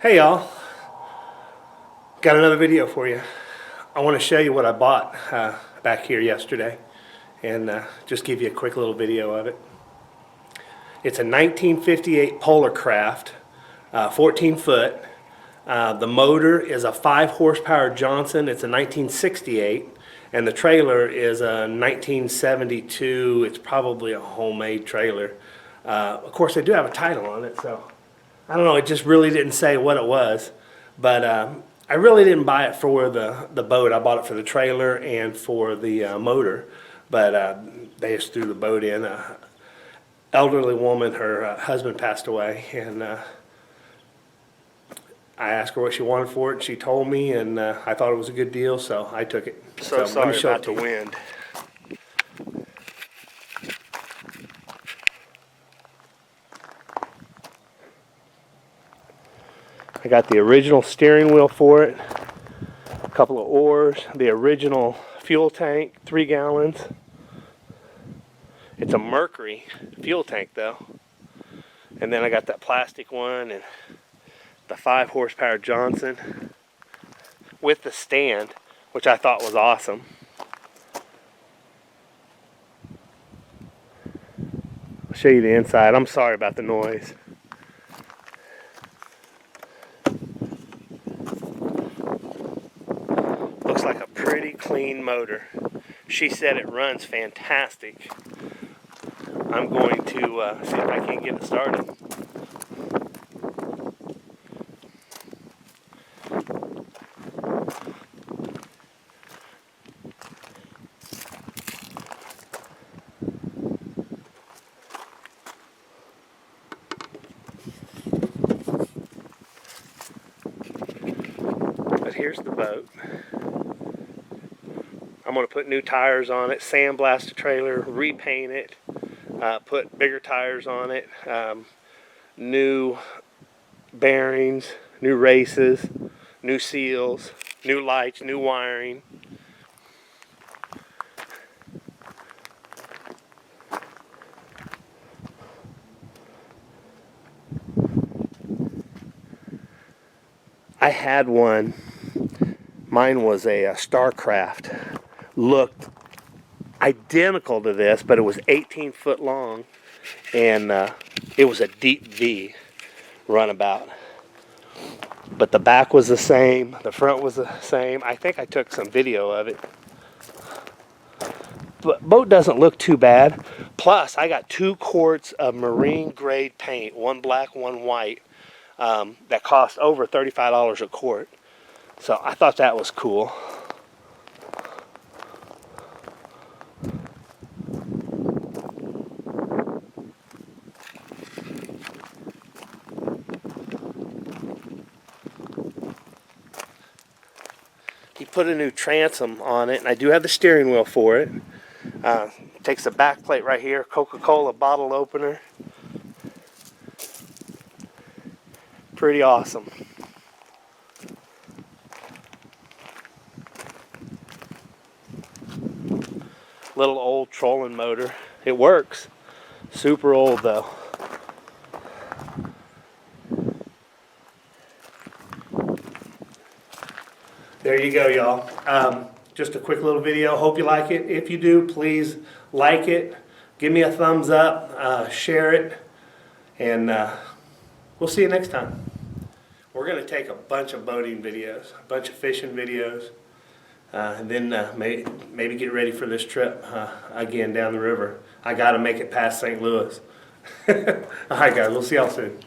Hey y'all, got another video for you. I want to show you what I bought back here yesterday and just give you a quick little video of it. It's a 1958 Polar Craft, 14 foot. The motor is a 5 horsepower Johnson. It's a 1968, and the trailer is a 1972. It's probably a homemade trailer. Of course, they do have a title on it, so I don't know, it just really didn't say what it was, but I really didn't buy it for the boat. I bought it for the trailer and for the motor, but they just threw the boat in. Elderly woman, her husband passed away, and I asked her what she wanted for it, and she told me, and I thought it was a good deal, so I took it. So sorry about the wind. I got the original steering wheel for it, a couple of oars, the original fuel tank, 3 gallons. It's a Mercury fuel tank though. And then I got that plastic one and the 5 horsepower Johnson with the stand, which I thought was awesome. I'll show you the inside. I'm sorry about the noise. Looks like a pretty clean motor. She said it runs fantastic. I'm going to see if I can get it started. But here's the boat. I'm going to put new tires on it, sandblast the trailer, repaint it, put bigger tires on it, new bearings, new races, new seals, new lights, new wiring. I had one. Mine was a Starcraft. Looked identical to this, but it was 18 foot long, and it was a deep V runabout. But the back was the same, the front was the same. I think I took some video of it. But boat doesn't look too bad. Plus, I got 2 quarts of marine grade paint, one black, one white, that cost over $35 a quart. So I thought that was cool. He put a new transom on it, and I do have the steering wheel for it. Takes the back plate right here, Coca-Cola bottle opener. Pretty awesome. Little old trolling motor. It works. Super old though. There you go, y'all. Just a quick little video. Hope you like it. If you do, please like it. Give me a thumbs up. Share it. And we'll see you next time. We're going to take a bunch of boating videos, a bunch of fishing videos, and then maybe get ready for this trip again down the river. I got to make it past St. Louis. All right, guys. We'll see y'all soon.